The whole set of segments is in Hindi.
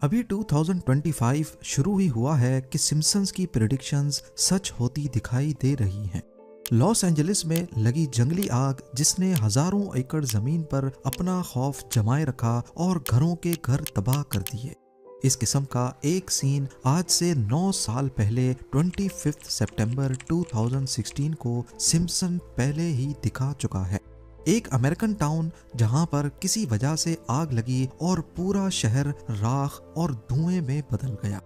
अभी 2025 शुरू ही हुआ है कि सिम्पसन्स की प्रेडिक्शंस सच होती दिखाई दे रही हैं। लॉस एंजलिस में लगी जंगली आग जिसने हजारों एकड़ जमीन पर अपना खौफ जमाए रखा और घरों के घर तबाह कर दिए। इस किस्म का एक सीन आज से 9 साल पहले 25 सितंबर 2016 को सिम्पसन पहले ही दिखा चुका है। एक अमेरिकन टाउन जहां पर किसी वजह से आग लगी और पूरा शहर राख और धुएं में बदल गया।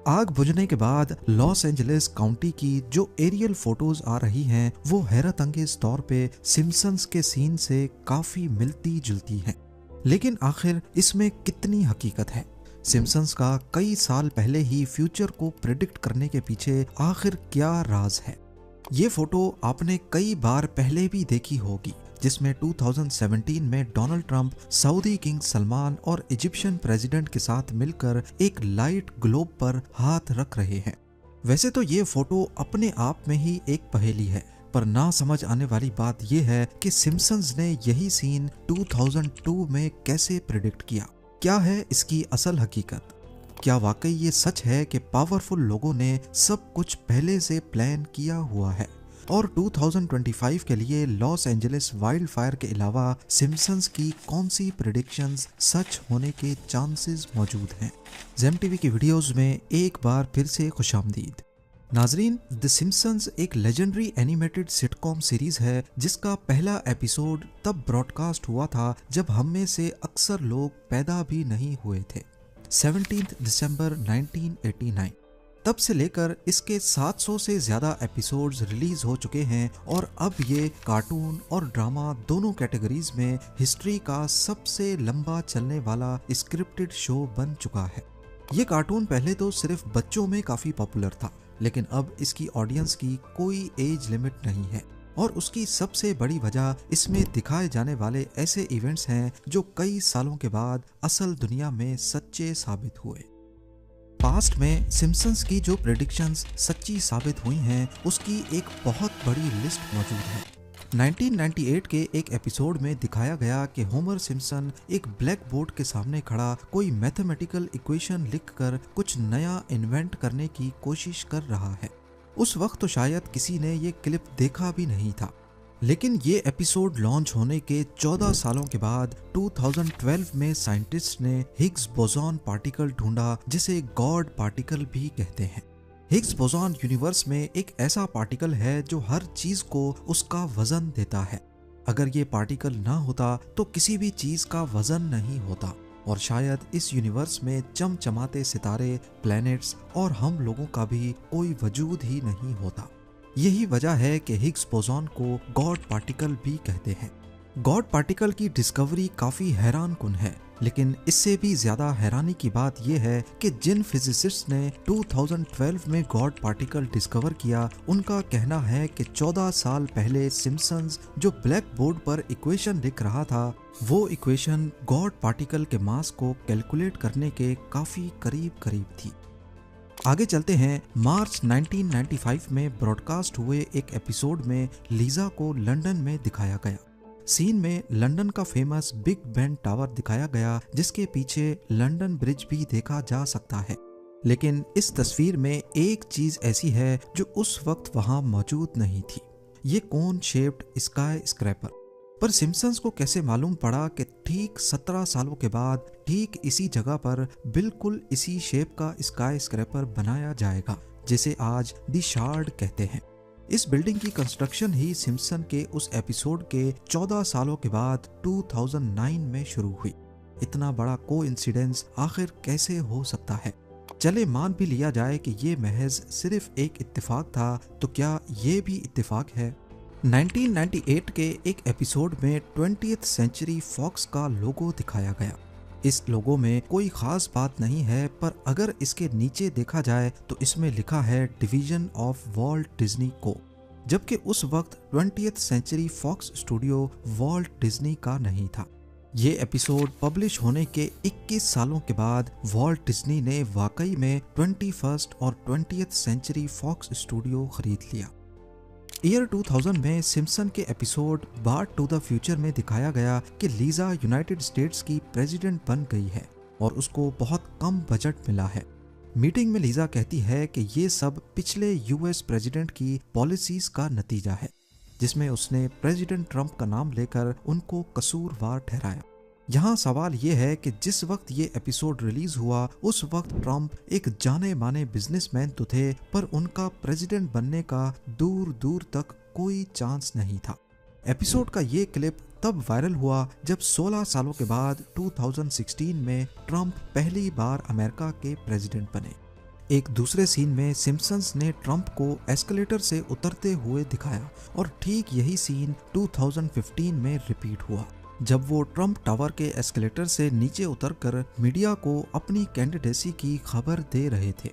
आग बुझने के बाद लॉस एंजलिस काउंटी की जो एरियल फोटोज आ रही हैं वो हैरत अंगेज तौर पे सिम्पसन्स के सीन से काफी मिलती जुलती हैं। लेकिन आखिर इसमें कितनी हकीकत है? सिम्पसन्स का कई साल पहले ही फ्यूचर को प्रेडिक्ट करने के पीछे आखिर क्या राज है? ये फोटो आपने कई बार पहले भी देखी होगी, जिसमें 2017 में Donald Trump Saudi king Salman और इजिप्शियन प्रेसिडेंट के साथ मिलकर एक लाइट ग्लोब पर हाथ रख रहे हैं। वैसे तो ये फोटो अपने आप में ही एक पहेली है, पर ना समझ आने वाली बात यह है कि सिम्पसन्स ने यही सीन 2002 में कैसे प्रेडिक्ट किया। क्या है इसकी असल हकीकत? क्या वाकई ये सच है कि पावरफुल लोगों ने सब कुछ पहले से प्लान किया हुआ है और 2025 के लिए लॉस एंजलिस वाइल्ड फायर के अलावा सिम्पसन्स की कौन सी प्रेडिक्शंस सच होने के चांसेस मौजूद हैं? ज़ेम टीवी की वीडियोस में एक बार फिर से खुशामदीद। नाजरीन, द सिम्पसन्स एक लेजेंडरी एनिमेटेड सिटकॉम सीरीज है जिसका पहला एपिसोड तब ब्रॉडकास्ट हुआ था जब हम में से अक्सर लोग पैदा भी नहीं हुए थे, 17 दिसंबर 1989। तब से लेकर इसके 700 से ज्यादा एपिसोड्स रिलीज हो चुके हैं और अब ये कार्टून और ड्रामा दोनों कैटेगरीज में हिस्ट्री का सबसे लंबा चलने वाला स्क्रिप्टेड शो बन चुका है। ये कार्टून पहले तो सिर्फ बच्चों में काफी पॉपुलर था, लेकिन अब इसकी ऑडियंस की कोई एज लिमिट नहीं है और उसकी सबसे बड़ी वजह इसमें दिखाए जाने वाले ऐसे इवेंट्स हैं जो कई सालों के बाद असल दुनिया में सच्चे साबित हुए। पास्ट में सिम्पसन्स की जो प्रेडिक्शंस सच्ची साबित हुई हैं उसकी एक बहुत बड़ी लिस्ट मौजूद है। 1998 के एक एपिसोड में दिखाया गया कि होमर सिम्पसन एक ब्लैक बोर्ड के सामने खड़ा कोई मैथमेटिकल इक्वेशन लिखकर कुछ नया इन्वेंट करने की कोशिश कर रहा है। उस वक्त तो शायद किसी ने ये क्लिप देखा भी नहीं था, लेकिन ये एपिसोड लॉन्च होने के 14 सालों के बाद 2012 में साइंटिस्ट ने हिग्स बोसॉन पार्टिकल ढूंढा जिसे गॉड पार्टिकल भी कहते हैं। हिग्स बोसॉन यूनिवर्स में एक ऐसा पार्टिकल है जो हर चीज को उसका वजन देता है। अगर ये पार्टिकल ना होता तो किसी भी चीज का वजन नहीं होता और शायद इस यूनिवर्स में चमचमाते सितारे, प्लैनेट्स और हम लोगों का भी कोई वजूद ही नहीं होता। यही वजह है कि हिग्स बोसॉन को गॉड पार्टिकल भी कहते हैं। गॉड पार्टिकल की डिस्कवरी काफी हैरान कुन है, लेकिन इससे भी ज्यादा हैरानी की बात यह है कि जिन फिजिसिस्ट ने 2012 में गॉड पार्टिकल डिस्कवर किया, उनका कहना है कि 14 साल पहले सिम्पसन्स जो ब्लैक बोर्ड पर इक्वेशन लिख रहा था, वो इक्वेशन गॉड पार्टिकल के मास को कैलकुलेट करने के काफी करीब थी। आगे चलते हैं। मार्च 1995 में ब्रॉडकास्ट हुए एक एपिसोड में लीजा को लंदन में दिखाया गया। सीन में लंदन का फेमस बिग बेन टावर दिखाया गया जिसके पीछे लंदन ब्रिज भी देखा जा सकता है। लेकिन इस तस्वीर में एक चीज ऐसी है जो उस वक्त वहां मौजूद नहीं थी, ये कोन शेप्ड स्काई स्क्रैपर। पर सिम्पसन्स को कैसे मालूम पड़ा कि ठीक 17 सालों के बाद ठीक इसी जगह पर बिल्कुल इसी शेप का स्काई स्क्रैपर बनाया जाएगा जिसे आज दी शार्ड कहते हैं। इस बिल्डिंग की कंस्ट्रक्शन ही सिम्पसन के उस एपिसोड के 14 सालों के बाद 2009 में शुरू हुई। इतना बड़ा कोइंसिडेंस आखिर कैसे हो सकता है? चले मान भी लिया जाए कि ये महज सिर्फ एक इत्तेफाक था, तो क्या ये भी इत्तेफाक है? 1998 के एक एपिसोड में 20th सेंचुरी फॉक्स का लोगो दिखाया गया। इस लोगो में कोई खास बात नहीं है, पर अगर इसके नीचे देखा जाए तो इसमें लिखा है डिवीजन ऑफ वॉल्ट डिज्नी को, जबकि उस वक्त 20th century Fox studio Walt Disney का नहीं था। ये एपिसोड पब्लिश होने के 21 सालों के बाद वॉल्ट डिज्नी ने वाकई में 21st और 20th सेंचुरी फॉक्स स्टूडियो खरीद लिया। ईयर 2000 में सिम्पसन के episode Bart to the future में दिखाया गया कि लीजा यूनाइटेड स्टेट्स की प्रेसिडेंट बन गई है। और उसको बहुत कम बजट मिला है। मीटिंग में लीजा कहती है कि ये सब पिछले यूएस प्रेसिडेंट की पॉलिसीज का नतीजा है, जिसमें उसने प्रेसिडेंट ट्रंप का नाम लेकर उनको कसूरवार ठहराया। यहाँ सवाल ये है कि जिस वक्त ये एपिसोड रिलीज हुआ उस वक्त ट्रंप एक जाने माने बिजनेसमैन तो थे, पर उनका प्रेसिडेंट बनने का दूर दूर तक कोई चांस नहीं था। एपिसोड का ये क्लिप तब वायरल हुआ जब 16 सालों के बाद 2016 में ट्रंप पहली बार अमेरिका के प्रेसिडेंट बने। एक दूसरे सीन में सिम्पसन्स ने ट्रंप को एस्केलेटर से उतरते हुए दिखाया और ठीक यही सीन 2015 में रिपीट हुआ, जब वो ट्रंप टावर के एस्केलेटर से नीचे उतरकर मीडिया को अपनी कैंडिडेसी की खबर दे रहे थे।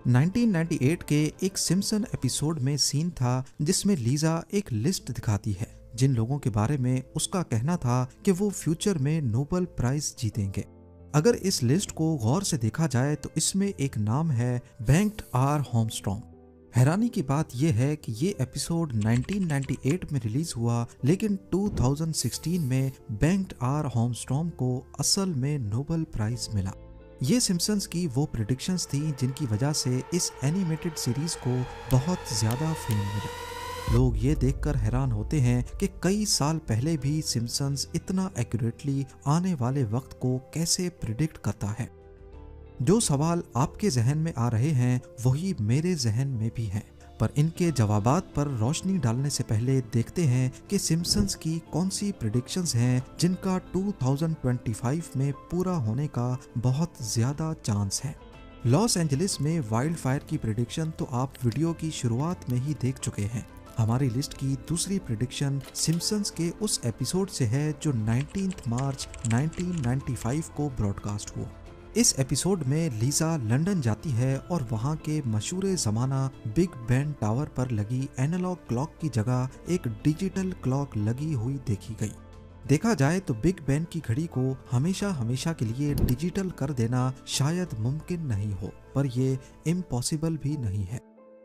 1998 के एक सिम्पसन एपिसोड में सीन था जिसमें लीजा एक लिस्ट दिखाती है जिन लोगों के बारे में उसका कहना था कि वो फ्यूचर में नोबेल प्राइज जीतेंगे। अगर इस लिस्ट को गौर से देखा जाए तो इसमें एक नाम है बेंट आर आर्मस्ट्रांग। हैरानी की बात यह है कि ये एपिसोड 1998 में रिलीज हुआ, लेकिन 2016 में बेंट आर आर्मस्ट्रांग को असल में नोबेल प्राइज मिला। ये सिम्पसन्स की वो प्रेडिक्शंस थी जिनकी वजह से इस एनिमेटेड सीरीज को बहुत ज्यादा फेम मिला। लोग ये देखकर हैरान होते हैं कि कई साल पहले भी सिम्पसन्स इतना एक्यूरेटली आने वाले वक्त को कैसे प्रिडिक्ट करता है। जो सवाल आपके जहन में आ रहे हैं वही मेरे जहन में भी हैं, पर इनके जवाबात पर रोशनी डालने से पहले देखते हैं कि सिम्पसन्स की कौन सी प्रेडिक्शंस हैं जिनका 2025 में पूरा होने का बहुत ज्यादा चांस है। लॉस एंजलिस में वाइल्ड फायर की प्रेडिक्शन तो आप वीडियो की शुरुआत में ही देख चुके हैं। हमारी लिस्ट की दूसरी प्रेडिक्शन सिम्पसन्स के उस एपिसोड से है जो 19 मार्च 1995 को ब्रॉडकास्ट हुआ। इस एपिसोड में लीजा लंदन जाती है और वहां के मशहूर जमाना बिग बेन टावर पर लगी एनालॉग क्लॉक की जगह एक डिजिटल क्लॉक लगी हुई देखी गई। देखा जाए तो बिग बेन की घड़ी को हमेशा हमेशा के लिए डिजिटल कर देना शायद मुमकिन नहीं हो, पर ये इम्पॉसिबल भी नहीं है।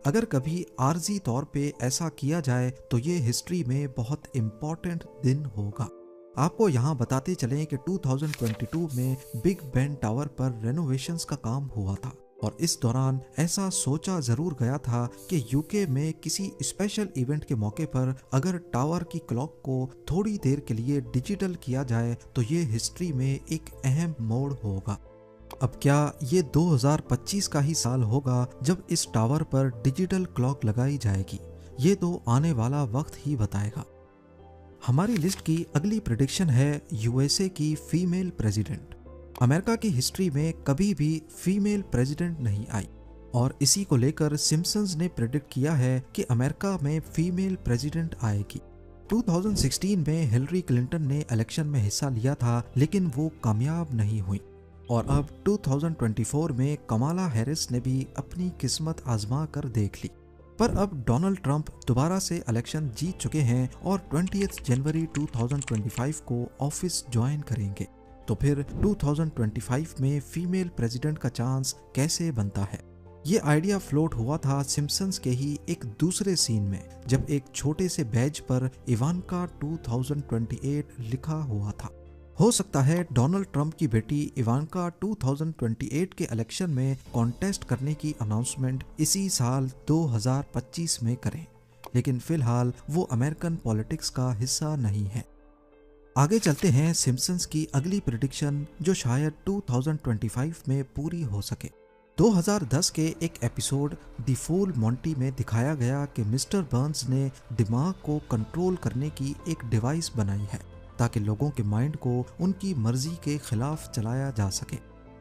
अगर कभी आर्जी तौर पे ऐसा किया जाए तो ये हिस्ट्री में बहुत इम्पोर्टेंट दिन होगा। आपको यहाँ बताते चलें कि 2022 में बिग बेन टावर पर रेनोवेशंस का काम हुआ था और इस दौरान ऐसा सोचा जरूर गया था कि यूके में किसी स्पेशल इवेंट के मौके पर अगर टावर की क्लॉक को थोड़ी देर के लिए डिजिटल किया जाए तो ये हिस्ट्री में एक अहम मोड़ होगा। अब क्या ये 2025 का ही साल होगा जब इस टावर पर डिजिटल क्लॉक लगाई जाएगी? ये तो आने वाला वक्त ही बताएगा। हमारी लिस्ट की अगली प्रेडिक्शन है यूएसए की फीमेल प्रेसिडेंट। अमेरिका की हिस्ट्री में कभी भी फीमेल प्रेसिडेंट नहीं आई और इसी को लेकर सिम्पसन्स ने प्रेडिक्ट किया है कि अमेरिका में फीमेल प्रेसिडेंट आएगी। 2016 में हिलरी क्लिंटन ने इलेक्शन में हिस्सा लिया था लेकिन वो कामयाब नहीं हुई और अब 2024 में कमाला हैरिस ने भी अपनी किस्मत आजमा कर देख ली। पर अब डोनाल्ड ट्रंप दोबारा से इलेक्शन जीत चुके हैं और 20 जनवरी 2025 को ऑफिस ज्वाइन करेंगे, तो फिर 2025 में फीमेल प्रेसिडेंट का चांस कैसे बनता है? ये आइडिया फ्लोट हुआ था सिम्पसन्स के ही एक दूसरे सीन में जब एक छोटे से बैज पर इवांका 2028 लिखा हुआ था। हो सकता है डोनाल्ड ट्रंप की बेटी इवांका 2028 के इलेक्शन में कॉन्टेस्ट करने की अनाउंसमेंट इसी साल 2025 में करें, लेकिन फिलहाल वो अमेरिकन पॉलिटिक्स का हिस्सा नहीं है। आगे चलते हैं सिम्पसन्स की अगली प्रेडिक्शन जो शायद 2025 में पूरी हो सके। 2010 के एक एपिसोड द फूल मॉन्टी में दिखाया गया कि मिस्टर बर्न्स ने दिमाग को कंट्रोल करने की एक डिवाइस बनाई है ताकि लोगों के माइंड को उनकी मर्जी के खिलाफ चलाया जा सके।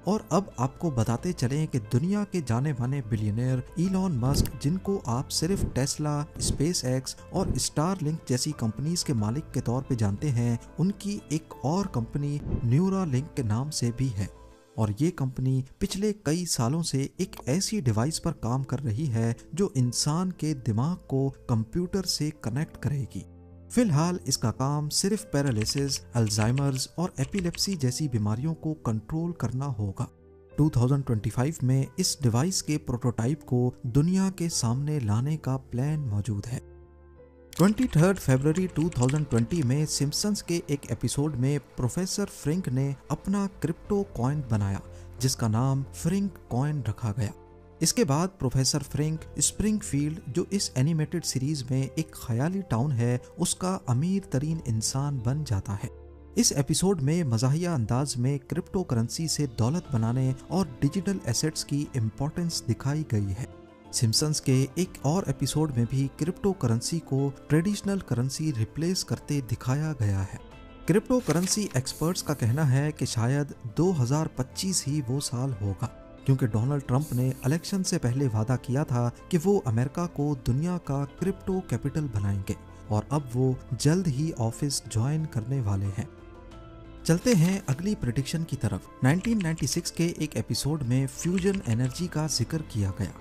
और अब आपको बताते चलें कि दुनिया के जाने माने बिलियनियर इलॉन मस्क, जिनको आप सिर्फ टेस्ला, स्पेस एक्स और स्टारलिंक जैसी कंपनीज के मालिक के तौर पे जानते हैं, उनकी एक और कंपनी न्यूरालिंक के नाम से भी है और ये कंपनी पिछले कई सालों से एक ऐसी डिवाइस पर काम कर रही है जो इंसान के दिमाग को कंप्यूटर से कनेक्ट करेगी। फिलहाल इसका काम सिर्फ पैरालिसिस, अल्जाइमर्स और एपिलेप्सी जैसी बीमारियों को कंट्रोल करना होगा। 2025 में इस डिवाइस के प्रोटोटाइप को दुनिया के सामने लाने का प्लान मौजूद है। 23 फरवरी 2020 में सिम्पसन्स के एक एपिसोड में प्रोफेसर फ्रिंक ने अपना क्रिप्टो कॉइन बनाया जिसका नाम फ्रिंक कॉइन रखा गया। इसके बाद प्रोफेसर फ्रिंक स्प्रिंगफील्ड, जो इस एनिमेटेड सीरीज में एक ख्याली टाउन है, उसका अमीर तरीन इंसान बन जाता है। इस एपिसोड में मज़ाहिया अंदाज में क्रिप्टो करेंसी से दौलत बनाने और डिजिटल एसेट्स की इम्पोर्टेंस दिखाई गई है। सिम्पसन्स के एक और एपिसोड में भी क्रिप्टो करेंसी को ट्रेडिशनल करेंसी रिप्लेस करते दिखाया गया है। क्रिप्टो करेंसी एक्सपर्ट्स का कहना है कि शायद 2025 ही वो साल होगा, क्योंकि डोनाल्ड ट्रंप ने इलेक्शन से पहले वादा किया था कि वो अमेरिका को दुनिया का क्रिप्टो कैपिटल बनाएंगे और अब वो जल्द ही ऑफिस ज्वाइन करने वाले हैं। चलते हैं अगली प्रेडिक्शन की तरफ। 1996 के एक एपिसोड में फ्यूजन एनर्जी का जिक्र किया गया।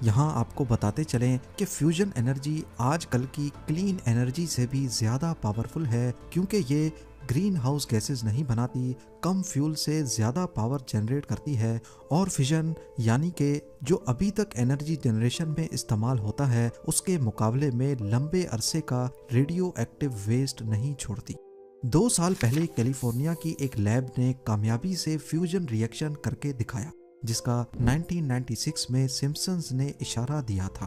यहाँ आपको बताते चलें कि फ्यूजन एनर्जी आजकल की क्लीन एनर्जी से भी ज़्यादा पावरफुल है, क्योंकि ये ग्रीन हाउस गैसेज नहीं बनाती, कम फ्यूल से ज़्यादा पावर जनरेट करती है और फिजन यानी कि जो अभी तक एनर्जी जनरेशन में इस्तेमाल होता है उसके मुकाबले में लंबे अरसे का रेडियो एक्टिव वेस्ट नहीं छोड़ती। 2 साल पहले कैलिफोर्निया की एक लैब ने कामयाबी से फ्यूजन रिएक्शन करके दिखाया, जिसका 1996 में सिम्पसन्स ने इशारा दिया था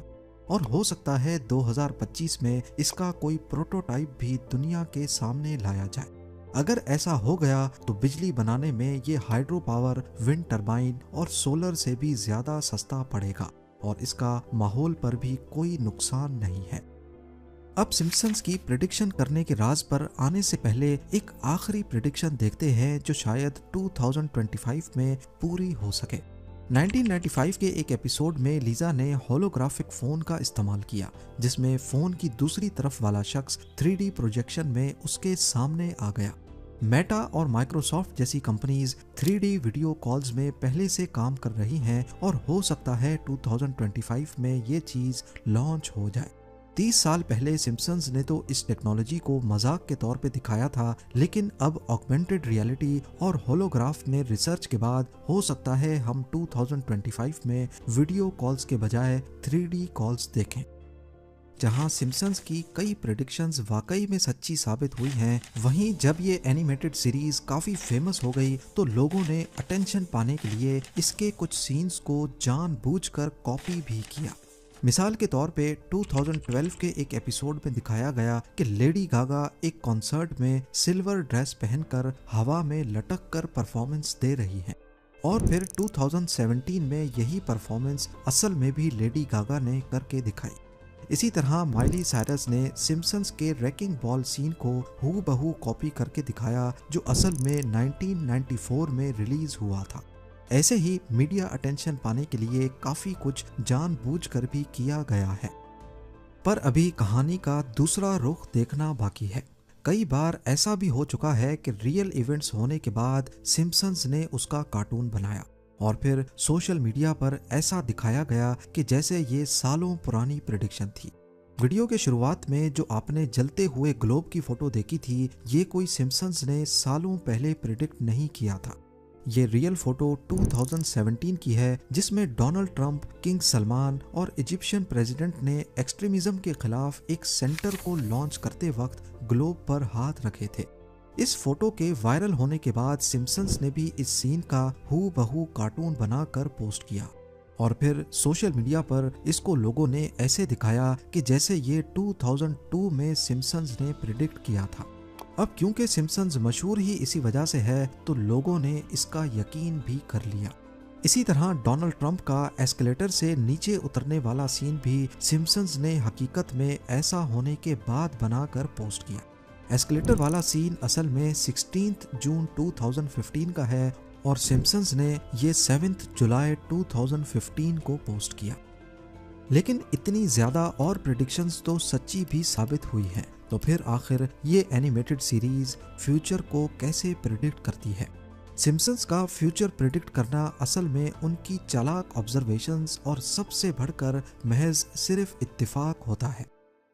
और हो सकता है 2025 में इसका कोई प्रोटोटाइप भी दुनिया के सामने लाया जाए। अगर ऐसा हो गया तो बिजली बनाने में ये हाइड्रो पावर, विंड टरबाइन और सोलर से भी ज्यादा सस्ता पड़ेगा और इसका माहौल पर भी कोई नुकसान नहीं है। अब सिम्पसन्स की प्रेडिक्शन करने के राज पर आने से पहले एक आखिरी प्रेडिक्शन देखते हैं जो शायद 2025 में पूरी हो सके। 1995 के एक एपिसोड में लीजा ने होलोग्राफिक फोन का इस्तेमाल किया, जिसमें फोन की दूसरी तरफ वाला शख्स 3D प्रोजेक्शन में उसके सामने आ गया। मेटा और माइक्रोसॉफ्ट जैसी कंपनीज 3D वीडियो कॉल्स में पहले से काम कर रही हैं और हो सकता है 2025 में ये चीज लॉन्च हो जाए। 30 साल पहले सिम्पसन्स ने तो इस टेक्नोलॉजी को मजाक के तौर पे दिखाया था, लेकिन अब ऑगमेंटेड रियलिटी और होलोग्राफ में रिसर्च के बाद हो सकता है हम 2025 में वीडियो कॉल्स के बजाय 3D कॉल्स देखें। जहां सिम्पसन्स की कई प्रेडिक्शंस वाकई में सच्ची साबित हुई हैं, वहीं जब ये एनिमेटेड सीरीज काफी फेमस हो गई तो लोगों ने अटेंशन पाने के लिए इसके कुछ सीन्स को जानबूझकर कॉपी भी किया। मिसाल के तौर पे 2012 के एक एपिसोड में दिखाया गया कि लेडी गागा एक कॉन्सर्ट में सिल्वर ड्रेस पहनकर हवा में लटक कर परफॉर्मेंस दे रही हैं और फिर 2017 में यही परफॉर्मेंस असल में भी लेडी गागा ने करके दिखाई। इसी तरह माइली साइरस ने सिम्पसन्स के रैकिंग बॉल सीन को हूबहू कॉपी करके दिखाया, जो असल में 1994 में रिलीज हुआ था। ऐसे ही मीडिया अटेंशन पाने के लिए काफी कुछ जानबूझकर भी किया गया है। पर अभी कहानी का दूसरा रुख देखना बाकी है। कई बार ऐसा भी हो चुका है कि रियल इवेंट्स होने के बाद सिम्पसन्स ने उसका कार्टून बनाया और फिर सोशल मीडिया पर ऐसा दिखाया गया कि जैसे ये सालों पुरानी प्रेडिक्शन थी। वीडियो के शुरुआत में जो आपने जलते हुए ग्लोब की फोटो देखी थी, ये कोई सिम्पसन्स ने सालों पहले प्रेडिक्ट नहीं किया था। ये रियल फोटो 2017 की है, जिसमें डोनाल्ड ट्रंप, किंग सलमान और इजिप्शियन प्रेसिडेंट ने एक्सट्रीमिज्म के खिलाफ एक सेंटर को लॉन्च करते वक्त ग्लोब पर हाथ रखे थे। इस फोटो के वायरल होने के बाद सिम्पसन्स ने भी इस सीन का हूबहू कार्टून बनाकर पोस्ट किया और फिर सोशल मीडिया पर इसको लोगों ने ऐसे दिखाया कि जैसे ये 2002 में सिम्पसन्स ने प्रिडिक्ट किया था। अब क्योंकि सिम्पसन्स मशहूर ही इसी वजह से है तो लोगों ने इसका यकीन भी कर लिया। इसी तरह डोनाल्ड ट्रंप का एस्केलेटर से नीचे उतरने वाला सीन भी सिम्पसन्स ने हकीकत में ऐसा होने के बाद बनाकर पोस्ट किया। एस्केलेटर वाला सीन असल में 16 जून 2015 का है और सिम्पसन्स ने ये 7 जुलाई 2015 को पोस्ट किया। लेकिन इतनी ज्यादा और प्रेडिक्शंस तो सच्ची भी साबित हुई हैं, तो फिर आखिर ये एनिमेटेड सीरीज फ्यूचर को कैसे प्रेडिक्ट करती है? सिम्पसन्स का फ्यूचर प्रेडिक्ट करना असल में उनकी चालाक ऑब्जर्वेशंस और सबसे बढ़कर महज सिर्फ इत्तेफाक होता है।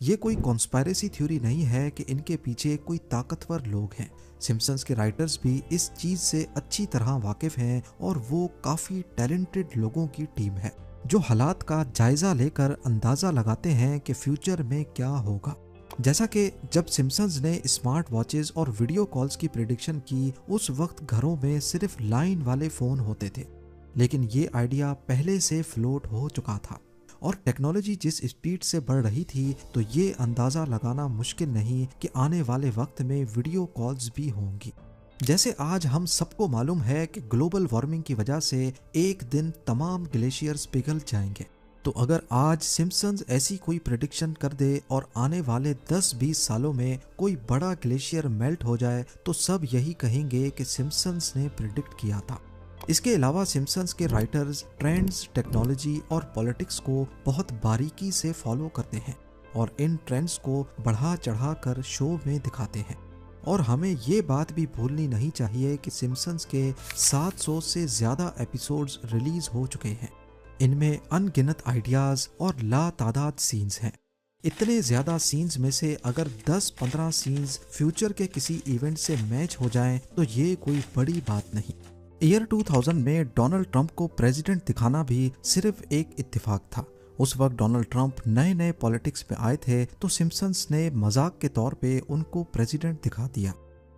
ये कोई कॉन्स्पायरेसी थ्योरी नहीं है कि इनके पीछे कोई ताकतवर लोग हैं। सिम्पसन्स के राइटर्स भी इस चीज से अच्छी तरह वाकिफ हैं और वो काफी टैलेंटेड लोगों की टीम है जो हालात का जायजा लेकर अंदाजा लगाते हैं कि फ्यूचर में क्या होगा। जैसा कि जब सिम्पसन्स ने स्मार्ट वॉचेस और वीडियो कॉल्स की प्रिडिक्शन की, उस वक्त घरों में सिर्फ लाइन वाले फोन होते थे, लेकिन ये आइडिया पहले से फ्लोट हो चुका था और टेक्नोलॉजी जिस स्पीड से बढ़ रही थी, तो ये अंदाजा लगाना मुश्किल नहीं कि आने वाले वक्त में वीडियो कॉल्स भी होंगी। जैसे आज हम सबको मालूम है कि ग्लोबल वार्मिंग की वजह से एक दिन तमाम ग्लेशियर्स पिघल जाएंगे, तो अगर आज सिम्पसन्स ऐसी कोई प्रेडिक्शन कर दे और आने वाले 10-20 सालों में कोई बड़ा ग्लेशियर मेल्ट हो जाए, तो सब यही कहेंगे कि सिम्पसन्स ने प्रिडिक्ट किया था। इसके अलावा सिम्पसन्स के राइटर्स ट्रेंड्स, टेक्नोलॉजी और पॉलिटिक्स को बहुत बारीकी से फॉलो करते हैं और इन ट्रेंड्स को बढ़ा चढ़ा कर शो में दिखाते हैं। और हमें ये बात भी भूलनी नहीं चाहिए कि सिम्पसन्स के 700 से ज़्यादा एपिसोड्स रिलीज हो चुके हैं। इनमें अनगिनत आइडियाज़ और लातादाद सीन्स हैं। इतने ज़्यादा सीन्स में से अगर 10-15 सीन्स फ्यूचर के किसी इवेंट से मैच हो जाएं, तो ये कोई बड़ी बात नहीं। ईयर 2000 में डोनाल्ड ट्रंप को प्रेसिडेंट दिखाना भी सिर्फ एक इत्तेफाक था। उस वक्त डोनाल्ड ट्रंप नए नए पॉलिटिक्स में आए थे, तो सिम्पसन्स ने मजाक के तौर पे उनको प्रेसिडेंट दिखा दिया।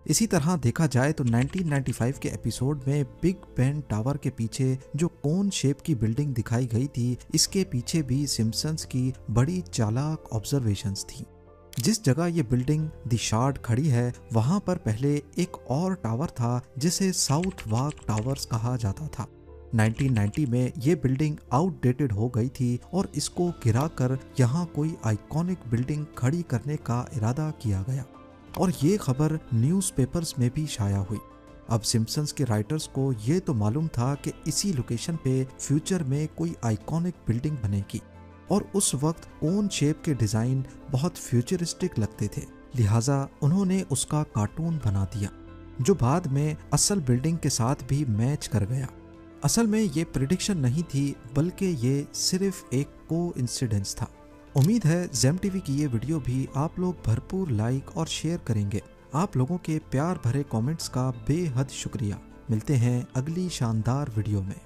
इसी तरह देखा जाए तो 1995 के एपिसोड में बिग बेन टावर के पीछे जो कोन शेप की बिल्डिंग दिखाई गई थी, इसके पीछे भी सिम्पसन्स की बड़ी चालाक ऑब्जर्वेशंस थी। जिस जगह ये बिल्डिंग द शार्ड खड़ी है, वहां पर पहले एक और टावर था जिसे साउथ वार्क टावर्स कहा जाता था। 1990 में ये बिल्डिंग आउटडेटेड हो गई थी और इसको गिराकर यहाँ कोई आइकॉनिक बिल्डिंग खड़ी करने का इरादा किया गया और ये खबर न्यूज़पेपर्स में भी शाया हुई। अब सिम्पसन्स के राइटर्स को ये तो मालूम था कि इसी लोकेशन पे फ्यूचर में कोई आइकॉनिक बिल्डिंग बनेगी और उस वक्त कोन शेप के डिज़ाइन बहुत फ्यूचरिस्टिक लगते थे, लिहाजा उन्होंने उसका कार्टून बना दिया जो बाद में असल बिल्डिंग के साथ भी मैच कर गया। असल में ये प्रिडिक्शन नहीं थी, बल्कि ये सिर्फ एक कोइंसिडेंस था। उम्मीद है जेम टीवी की ये वीडियो भी आप लोग भरपूर लाइक और शेयर करेंगे। आप लोगों के प्यार भरे कमेंट्स का बेहद शुक्रिया। मिलते हैं अगली शानदार वीडियो में।